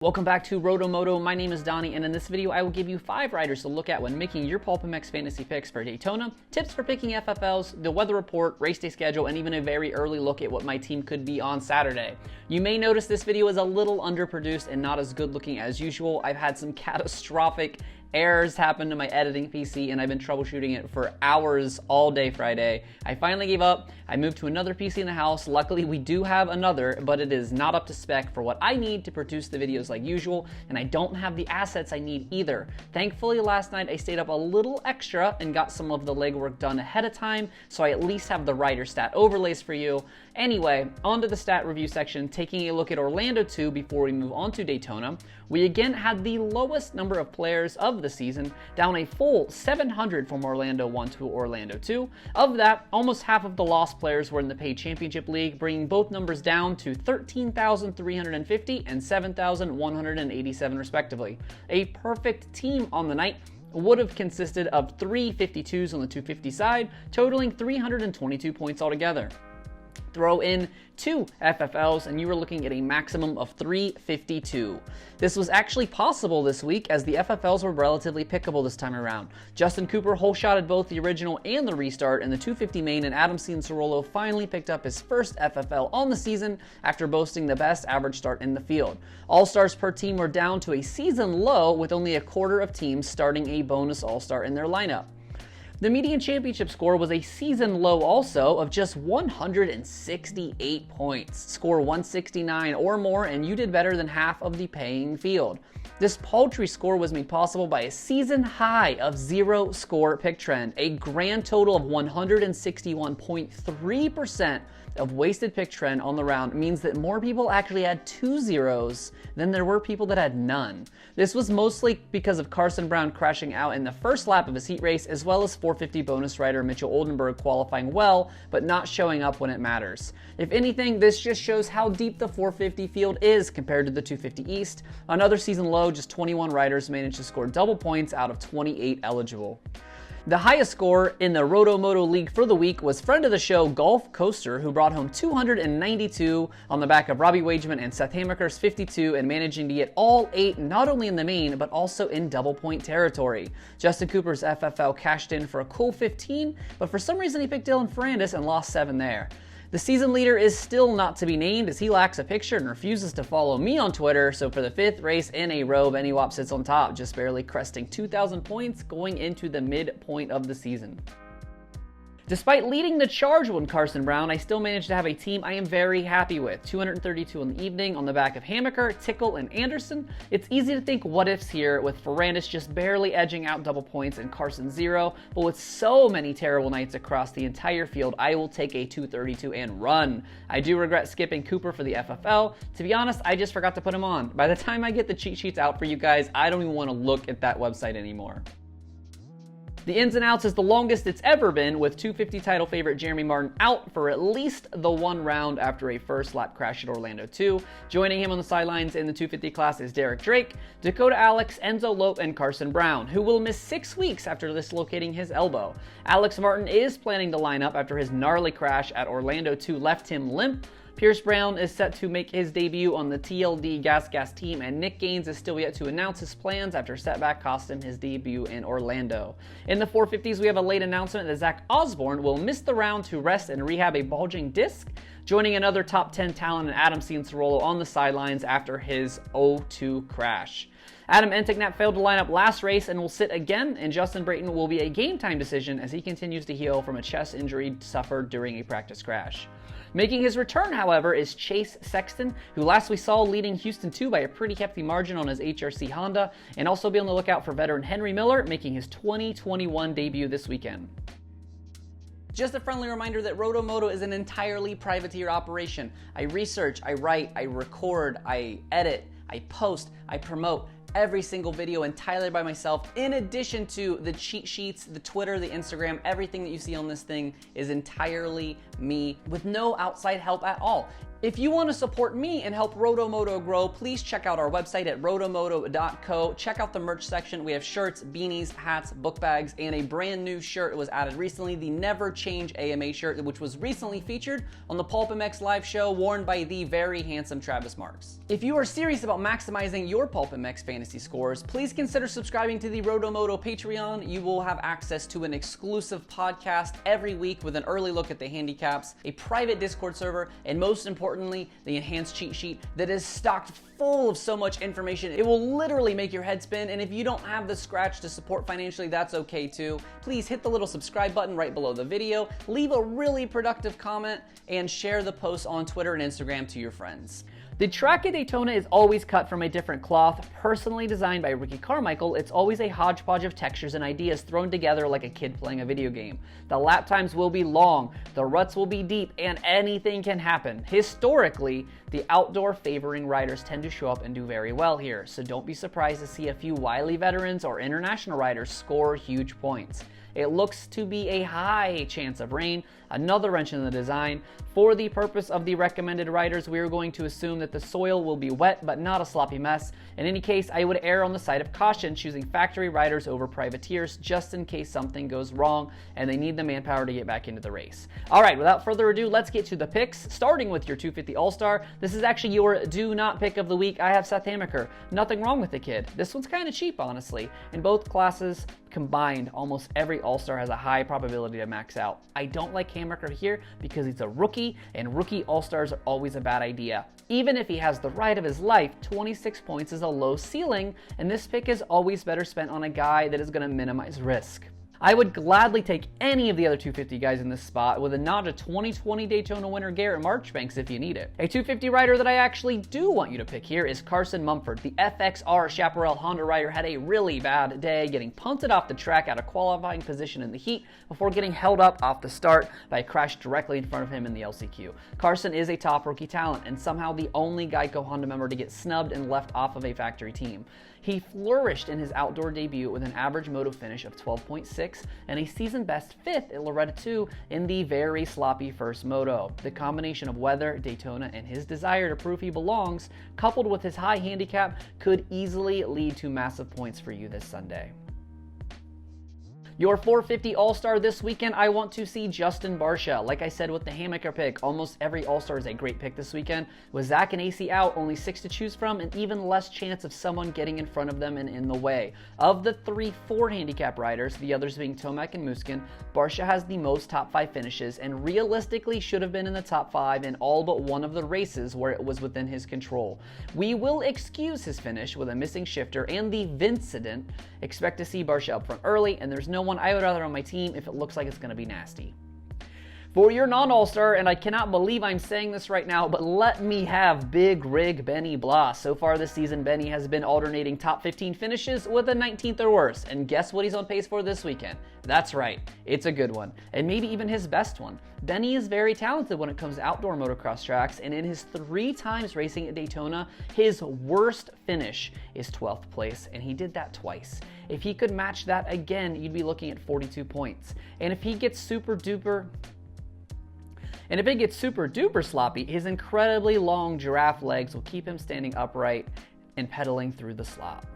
Welcome back to Roto Moto. My name is Donnie, and in this video I will give you 5 riders to look at when making your PulpMX fantasy picks for Daytona, tips for picking FFLs, the weather report, race day schedule, and even a very early look at what my team could be on Saturday. You may notice this video is a little underproduced and not as good looking as usual. I've had some catastrophic errors happen to my editing PC and I've been troubleshooting it for hours all day Friday. I finally gave up. I moved to another PC in the house. Luckily we do have another, but it is not up to spec for what I need to produce the videos like usual, and I don't have the assets I need either. Thankfully last night I stayed up a little extra and got some of the legwork done ahead of time, so I at least have the rider stat overlays for you. Anyway, on to the stat review section, taking a look at Orlando 2 before we move on to Daytona. We again had the lowest number of players of the season, down a full 700 from Orlando 1 to Orlando 2. Of that, almost half of the lost players were in the paid championship league, bringing both numbers down to 13,350 and 7,187 respectively. A perfect team on the night would have consisted of 3 52s on the 250 side, totaling 322 points altogether. Throw in 2 FFLs and you were looking at a maximum of 352. This was actually possible this week as the FFLs were relatively pickable this time around. Justin Cooper hole-shotted both the original and the restart in the 250 main, and Adam Cianciarulo finally picked up his first FFL on the season after boasting the best average start in the field. All-stars per team were down to a season low, with only a quarter of teams starting a bonus all-star in their lineup. The median championship score was a season low also of just 168 points. Score 169 or more and you did better than half of the paying field. This paltry score was made possible by a season high of 0 score pick trend. A grand total of 161.3% of wasted pick trend on the round means that more people actually had 2 zeros than there were people that had none. This was mostly because of Carson Brown crashing out in the first lap of his heat race, as well as 450 bonus rider Mitchell Oldenburg qualifying well, but not showing up when it matters. If anything, this just shows how deep the 450 field is compared to the 250 East. Another season low, just 21 riders managed to score double points out of 28 eligible. The highest score in the Roto Moto League for the week was friend of the show Golf Coaster, who brought home 292 on the back of Robbie Wageman and Seth Hamaker's 52, and managing to get all 8 not only in the main but also in double point territory. Justin Cooper's FFL cashed in for a cool 15, but for some reason he picked Dylan Ferrandis and lost 7 there. The season leader is still not to be named as he lacks a picture and refuses to follow me on Twitter, so for the 5th race in a row, Benny Wap sits on top, just barely cresting 2,000 points going into the midpoint of the season. Despite leading the charge when Carson Brown, I still managed to have a team I am very happy with. 232 in the evening on the back of Hamaker, Tickle, and Anderson. It's easy to think what ifs here, with Ferrandis just barely edging out double points and Carson 0, but with so many terrible nights across the entire field, I will take a 232 and run. I do regret skipping Cooper for the FFL. To be honest, I just forgot to put him on. By the time I get the cheat sheets out for you guys, I don't even want to look at that website anymore. The ins and outs is the longest it's ever been, with 250 title favorite Jeremy Martin out for at least the 1 round after a first lap crash at Orlando 2. Joining him on the sidelines in the 250 class is Derek Drake, Dakota Alex, Enzo Lope, and Carson Brown, who will miss 6 weeks after dislocating his elbow. Alex Martin is planning to line up after his gnarly crash at Orlando 2 left him limp. Pierce Brown is set to make his debut on the TLD Gas team, and Nick Gaines is still yet to announce his plans after setback cost him his debut in Orlando. In the 450s, we have a late announcement that Zach Osborne will miss the round to rest and rehab a bulging disc, joining another top 10 talent in Adam Cianciarulo on the sidelines after his 0-2 crash. Adam Enticknap failed to line up last race and will sit again, and Justin Brayton will be a game-time decision as he continues to heal from a chest injury suffered during a practice crash. Making his return, however, is Chase Sexton, who last we saw leading Houston 2 by a pretty hefty margin on his HRC Honda, and also be on the lookout for veteran Henry Miller making his 2021 debut this weekend. Just a friendly reminder that Roto Moto is an entirely privateer operation. I research, I write, I record, I edit, I post, I promote every single video entirely by myself, in addition to the cheat sheets, the Twitter, the Instagram. Everything that you see on this thing is entirely me with no outside help at all. If you want to support me and help Roto Moto grow, please check out our website at rotomoto.co. Check out the merch section. We have shirts, beanies, hats, book bags, and a brand new shirt was added recently, the Never Change AMA shirt, which was recently featured on the PulpMX live show, worn by the very handsome Travis Marks. If you are serious about maximizing your PulpMX fantasy scores, please consider subscribing to the Roto Moto Patreon. You will have access to an exclusive podcast every week with an early look at the handicaps, a private Discord server, and most importantly, the enhanced cheat sheet that is stocked full of so much information. It will literally make your head spin, and if you don't have the scratch to support financially, that's okay too. Please hit the little subscribe button right below the video, leave a really productive comment, and share the post on Twitter and Instagram to your friends. The track at Daytona is always cut from a different cloth, personally designed by Ricky Carmichael. It's always a hodgepodge of textures and ideas thrown together like a kid playing a video game. The lap times will be long, the ruts will be deep, and anything can happen. Historically, the outdoor favoring riders tend to show up and do very well here, so don't be surprised to see a few wily veterans or international riders score huge points. It looks to be a high chance of rain, another wrench in the design. For the purpose of the recommended riders, we are going to assume that the soil will be wet but not a sloppy mess. In any case, I would err on the side of caution, choosing factory riders over privateers just in case something goes wrong and they need the manpower to get back into the race. All right, without further ado, let's get to the picks, starting with your 250 All-Star. This is actually your do not pick of the week. I have Seth Hamaker. Nothing wrong with the kid. This one's kind of cheap, honestly. In both classes combined, almost every All-Star has a high probability to max out. I don't like Hamaker here because he's a rookie, and rookie All-Stars are always a bad idea. Even if he has the ride of his life, 26 points is a low ceiling, and this pick is always better spent on a guy that is going to minimize risk. I would gladly take any of the other 250 guys in this spot with a nod to 2020 Daytona winner Garrett Marchbanks if you need it. A 250 rider that I actually do want you to pick here is Carson Mumford. The FXR Chaparral Honda rider had a really bad day, getting punted off the track out of qualifying position in the heat before getting held up off the start by a crash directly in front of him in the LCQ. Carson is a top rookie talent and somehow the only Geico Honda member to get snubbed and left off of a factory team. He flourished in his outdoor debut with an average moto finish of 12.6 and a season best 5th at Loretta 2 in the very sloppy first moto. The combination of weather, Daytona, and his desire to prove he belongs, coupled with his high handicap, could easily lead to massive points for you this Sunday. Your 450 All-Star this weekend, I want to see Justin Barcia. Like I said with the Hamaker pick, almost every All-Star is a great pick this weekend. With Zach and AC out, only 6 to choose from, and even less chance of someone getting in front of them and in the way. Of the 3-4 handicap riders, the others being Tomac and Muskin, Barcia has the most top 5 finishes and realistically should have been in the top 5 in all but one of the races where it was within his control. We will excuse his finish with a missing shifter and the Vincident. Expect to see Barcia up front early, and there's no one I would rather on my team if it looks like it's going to be nasty. For your non-All-Star, and I cannot believe I'm saying this right now, but let me have Big Rig Benny Blas. So far this season, Benny has been alternating top 15 finishes with a 19th or worse. And guess what he's on pace for this weekend? That's right, it's a good one, and maybe even his best one. Benny is very talented when it comes to outdoor motocross tracks, and in his 3 times racing at Daytona, his worst finish is 12th place, and he did that twice. If he could match that again, you'd be looking at 42 points. And if he gets super duper sloppy, his incredibly long giraffe legs will keep him standing upright and pedaling through the slop.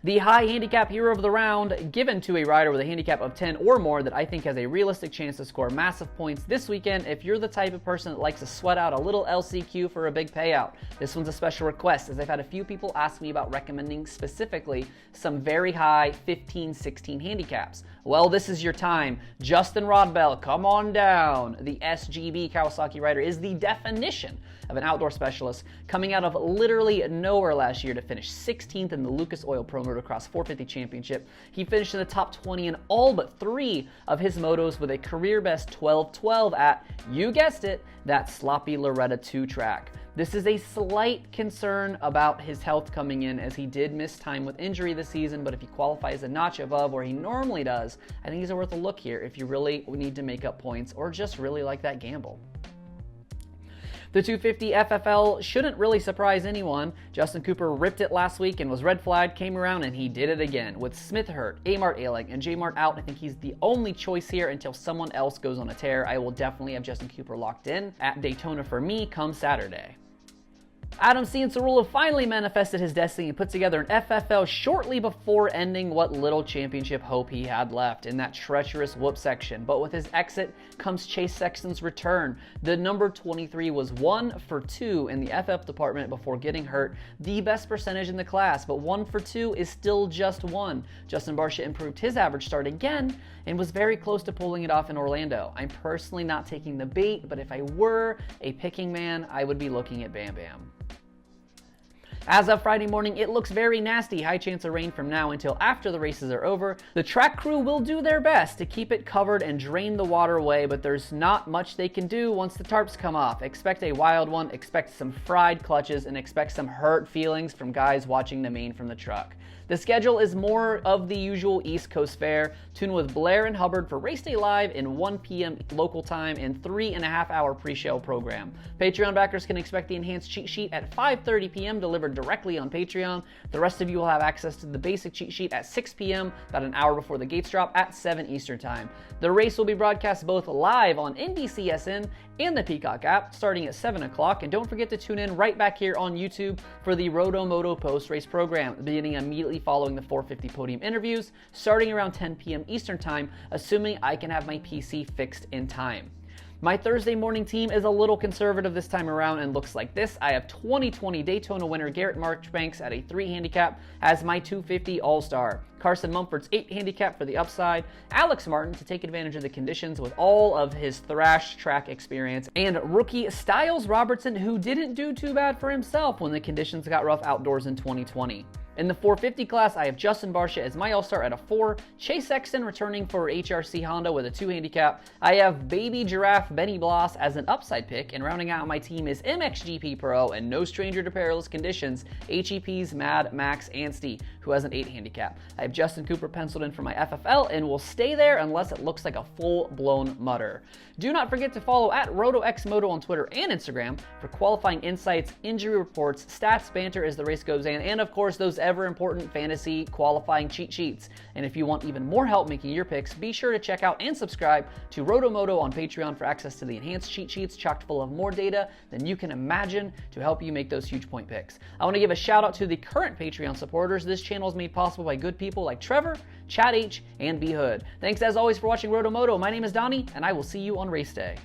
The high handicap hero of the round, given to a rider with a handicap of 10 or more that I think has a realistic chance to score massive points this weekend if you're the type of person that likes to sweat out a little LCQ for a big payout. This one's a special request, as I've had a few people ask me about recommending specifically some very high 15-16 handicaps. Well, this is your time. Justin Rodbell, come on down. The SGB Kawasaki rider is the definition of an outdoor specialist, coming out of literally nowhere last year to finish 16th in the Lucas Oil Pro Motocross 450 Championship. He finished in the top 20 in all but 3 of his motos with a career best 12:12 at, you guessed it, that sloppy Loretta 2 track. This is a slight concern about his health coming in, as he did miss time with injury this season, but if he qualifies a notch above where he normally does, I think he's worth a look here if you really need to make up points or just really like that gamble. The 250 FFL shouldn't really surprise anyone. Justin Cooper ripped it last week and was red flagged, came around, and he did it again. With Smith hurt, Amart ailing, and J-Mart out, I think he's the only choice here until someone else goes on a tear. I will definitely have Justin Cooper locked in at Daytona for me come Saturday. Adam Cianciarulo finally manifested his destiny and put together an FFL shortly before ending what little championship hope he had left in that treacherous whoop section. But with his exit comes Chase Sexton's return. The number 23 was 1 for 2 in the FF department before getting hurt, the best percentage in the class, but 1 for 2 is still just 1. Justin Barcia improved his average start again and was very close to pulling it off in Orlando. I'm personally not taking the bait, but if I were a picking man, I would be looking at Bam Bam. As of Friday morning, it looks very nasty. High chance of rain from now until after the races are over. The track crew will do their best to keep it covered and drain the water away, but there's not much they can do once the tarps come off. Expect a wild one, expect some fried clutches, and expect some hurt feelings from guys watching the main from the truck. The schedule is more of the usual East Coast fare. Tune with Blair and Hubbard for Race Day Live in 1 p.m. local time and 3.5-hour pre-show program. Patreon backers can expect the enhanced cheat sheet at 5:30 p.m. delivered directly on Patreon. The rest of you will have access to the basic cheat sheet at 6 p.m., about an hour before the gates drop at 7 Eastern Time. The race will be broadcast both live on NBCSN and the Peacock app starting at 7 o'clock. And don't forget to tune in right back here on YouTube for the Roto Moto post-race program, beginning immediately following the 450 podium interviews, starting around 10 p.m. Eastern Time, assuming I can have my PC fixed in time. My Thursday morning team is a little conservative this time around and looks like this. I have 2020 Daytona winner Garrett Marchbanks at a 3 handicap as my 250 All-Star. Carson Mumford's 8 handicap for the upside. Alex Martin to take advantage of the conditions with all of his thrash track experience. And rookie Styles Robertson, who didn't do too bad for himself when the conditions got rough outdoors in 2020. In the 450 class, I have Justin Barcia as my All-Star at a 4, Chase Sexton returning for HRC Honda with a 2 handicap. I have Baby Giraffe Benny Bloss as an upside pick, and rounding out my team is MXGP Pro and no stranger to perilous conditions, HEP's Mad Max Anstey, who has an 8 handicap. I have Justin Cooper penciled in for my FFL and will stay there unless it looks like a full-blown mutter. Do not forget to follow at RotoXMoto on Twitter and Instagram for qualifying insights, injury reports, stats, banter as the race goes in, and of course those ever important fantasy qualifying cheat sheets. And if you want even more help making your picks, be sure to check out and subscribe to Roto Moto on Patreon for access to the enhanced cheat sheets chocked full of more data than you can imagine to help you make those huge point picks. I want to give a shout out to the current Patreon supporters. This channel is made possible by good people like Trevor, Chad H, and B Hood. Thanks as always for watching Roto Moto. My name is Donnie, and I will see you on race day.